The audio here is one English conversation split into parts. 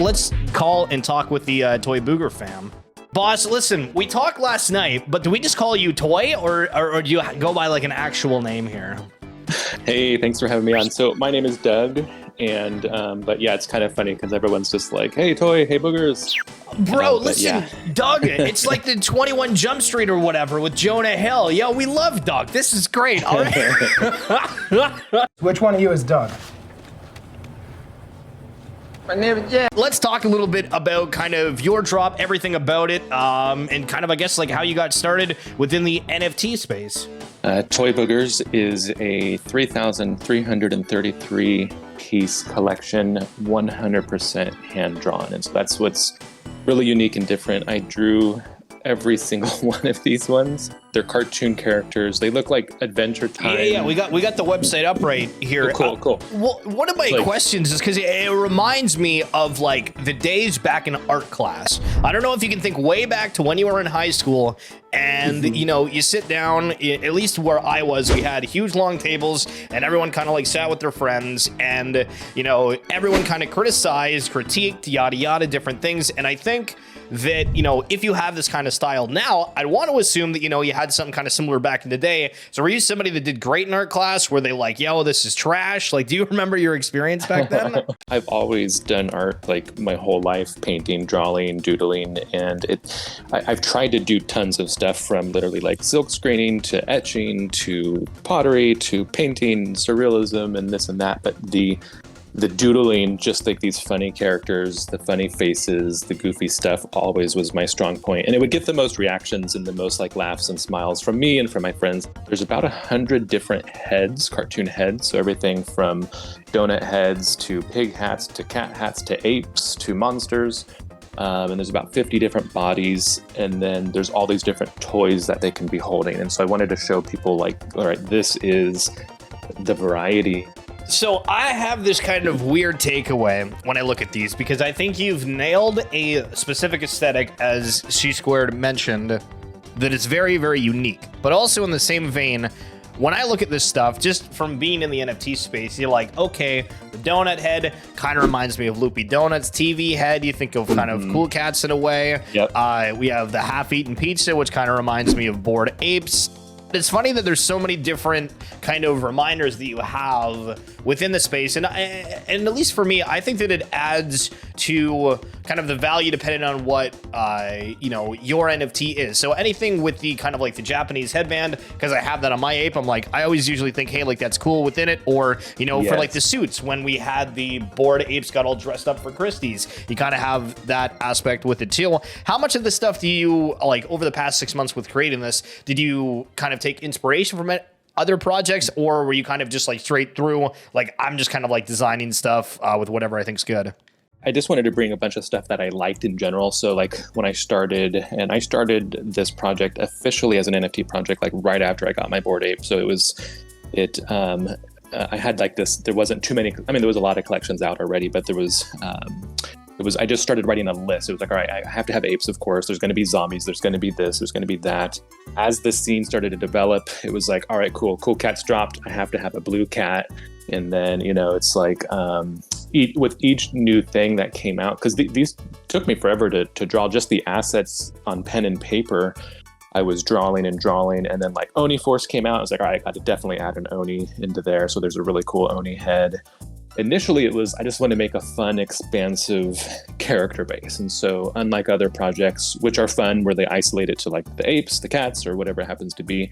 let's call and talk with the Toy Booger fam. Boss, listen, we talked last night, but do we just call you Toy, or do you go by like an actual name here? Hey, thanks for having me on. So my name is Doug, and but yeah, it's kind of funny because everyone's just like, hey, Toy, hey, Boogers. Bro, listen, Doug, it's like the 21 Jump Street or whatever with Jonah Hill. Yo, we love Doug. This is great. All right. Which one of you is Doug? My name is Jack. Let's talk a little bit about kind of your drop, everything about it, and kind of, I guess, like how you got started within the NFT space. Toy Boogers is a 3,333 piece collection, 100% hand drawn. And so that's what's really unique and different. I drew every single one of these ones. They're cartoon characters. They look like Adventure Time. Yeah, we got the website up right here. Oh, cool. Well, one of my questions is because it reminds me of like the days back in art class. I don't know if you can think way back to when you were in high school and you know, you sit down, at least where I was, we had huge long tables and everyone kind of like sat with their friends and, you know, everyone kind of criticized, critiqued, yada, yada, different things. And I think that, you know, if you have this kind of style now, I'd want to assume that, you know, you had something kind of similar back in the day. So were you somebody that did great in art class? Were they like, yo, this is trash? Like, do you remember your experience back then? I've always done art like my whole life, painting, drawing, doodling, and I've tried to do tons of stuff from literally like silk screening to etching to pottery to painting, surrealism and this and that. But the doodling, just like these funny characters, the funny faces, the goofy stuff always was my strong point. And it would get the most reactions and the most like laughs and smiles from me and from my friends. There's about 100 different heads, cartoon heads. So everything from donut heads to pig hats to cat hats to apes to monsters. And there's about 50 different bodies. And then there's all these different toys that they can be holding. And so I wanted to show people like, all right, this is the variety. So I have this kind of weird takeaway when I look at these because I think you've nailed a specific aesthetic, as C Squared mentioned, that is very, very unique. But also in the same vein, when I look at this stuff, just from being in the NFT space, you're like, okay, the donut head kind of reminds me of Loopy Donuts. TV head, you think of kind of Cool Cats in a way. Yep. We have the half-eaten pizza, which kind of reminds me of Bored Apes. It's funny that there's so many different kind of reminders that you have within the space. And at least for me, I think that it adds to kind of the value depending on what, you know, your NFT is. So anything with the kind of like the Japanese headband, because I have that on my ape, I'm like, I always usually think, hey, like that's cool within it. Or, you know, for like the suits, when we had the Bored Apes got all dressed up for Christie's, you kind of have that aspect with it too. How much of this stuff do you, like over the past 6 months with creating this, did you kind of take inspiration from it, other projects, or were you kind of just like straight through, like I'm just kind of like designing stuff with whatever I think's good? I just wanted to bring a bunch of stuff that I liked in general. So like when I started this project officially as an NFT project, like right after I got my Bored Ape. So I had like this, there wasn't too many, I mean, there was a lot of collections out already, but I just started writing a list. It was like, all right, I have to have apes, of course. There's going to be zombies. There's going to be this. There's going to be that. As the scene started to develop, it was like, all right, cool cats dropped. I have to have a blue cat. And then, you know, it's like with each new thing that came out, because these took me forever to draw just the assets on pen and paper. I was drawing, and then like Oni Force came out. I was like, all right, I got to definitely add an Oni into there. So there's a really cool Oni head. Initially, I just wanted to make a fun, expansive character base. And so unlike other projects, which are fun, where they isolate it to like the apes, the cats, or whatever it happens to be,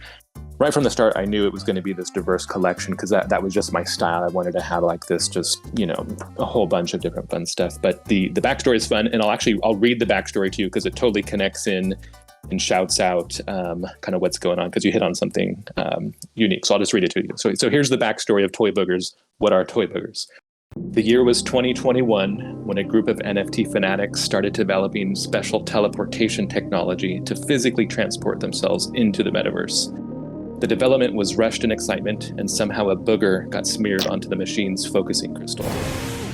right from the start, I knew it was going to be this diverse collection because that was just my style. I wanted to have like this, just, you know, a whole bunch of different fun stuff. But the backstory is fun. And I'll read the backstory to you because it totally connects in and shouts out kind of what's going on, because you hit on something unique. So I'll just read it to you. So here's the backstory of Toy Boogers. What are Toy Boogers? The year was 2021 when a group of NFT fanatics started developing special teleportation technology to physically transport themselves into the metaverse. The development was rushed in excitement, and somehow a booger got smeared onto the machine's focusing crystal.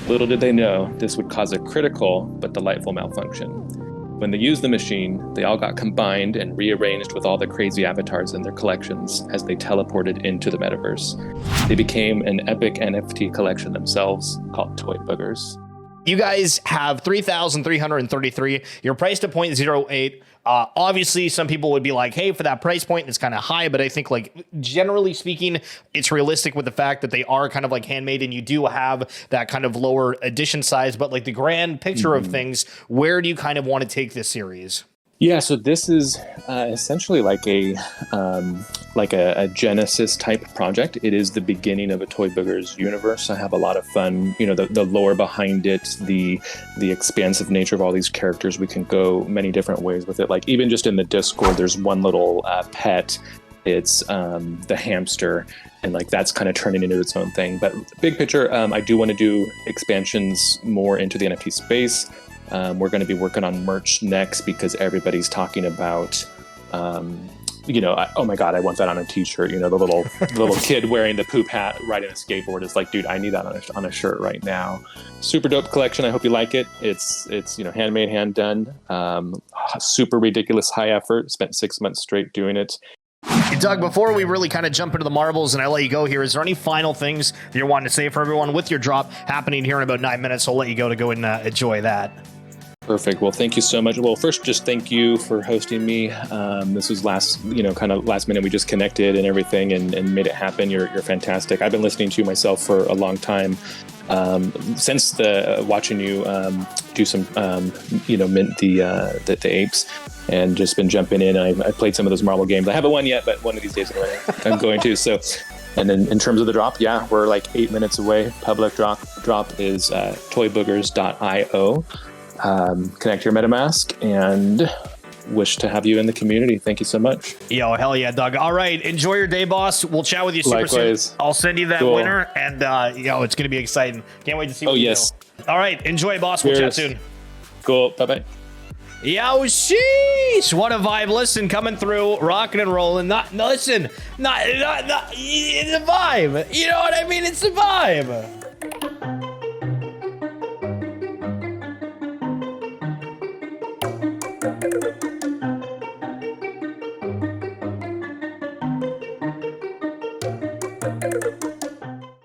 Little did they know this would cause a critical but delightful malfunction. When they used the machine, they all got combined and rearranged with all the crazy avatars in their collections as they teleported into the metaverse. They became an epic NFT collection themselves called Toy Boogers. You guys have 3,333. You're priced at 0.08. Obviously, some people would be like, hey, for that price point, it's kind of high. But I think, like, generally speaking, it's realistic with the fact that they are kind of like handmade and you do have that kind of lower edition size. But like the grand picture of things, where do you kind of want to take this series? Yeah, so this is essentially like a Genesis type project. It is the beginning of a Toy Boogers universe. I have a lot of fun, you know, the lore behind it, the expansive nature of all these characters. We can go many different ways with it. Like even just in the Discord, there's one little pet. It's the hamster, and like that's kind of turning into its own thing. But big picture, I do want to do expansions more into the NFT space. We're going to be working on merch next because everybody's talking about, you know, oh my God, I want that on a t-shirt. You know, the little kid wearing the poop hat riding a skateboard is like, dude, I need that on a shirt right now. Super dope collection. I hope you like it. It's you know, handmade, hand done, super ridiculous high effort. Spent 6 months straight doing it. Doug, before we really kind of jump into the marbles and I let you go here, is there any final things that you're wanting to say for everyone with your drop happening here in about 9 minutes? I'll let you go and enjoy that. Perfect. Well, thank you so much. Well, first, just thank you for hosting me. This was last minute. We just connected and everything and made it happen. You're fantastic. I've been listening to you myself for a long time. Since watching you do some, you know, mint the apes, and just been jumping in. I played some of those marble games. I haven't won yet, but one of these days I'm going to. So, and then in terms of the drop, yeah, we're like 8 minutes away. Public drop is toyboogers.io. Connect your MetaMask and wish to have you in the community. Thank you so much. Yo, hell yeah, Doug. All right, enjoy your day, boss. We'll chat with you super soon. I'll send you that winner, and yo, it's gonna be exciting. Can't wait to see what you do. All right, enjoy, boss. We'll chat soon. Cool. Bye-bye. Yo, sheesh. What a vibe. Listen, coming through, rocking and rolling. It's a vibe. You know what I mean? It's a vibe.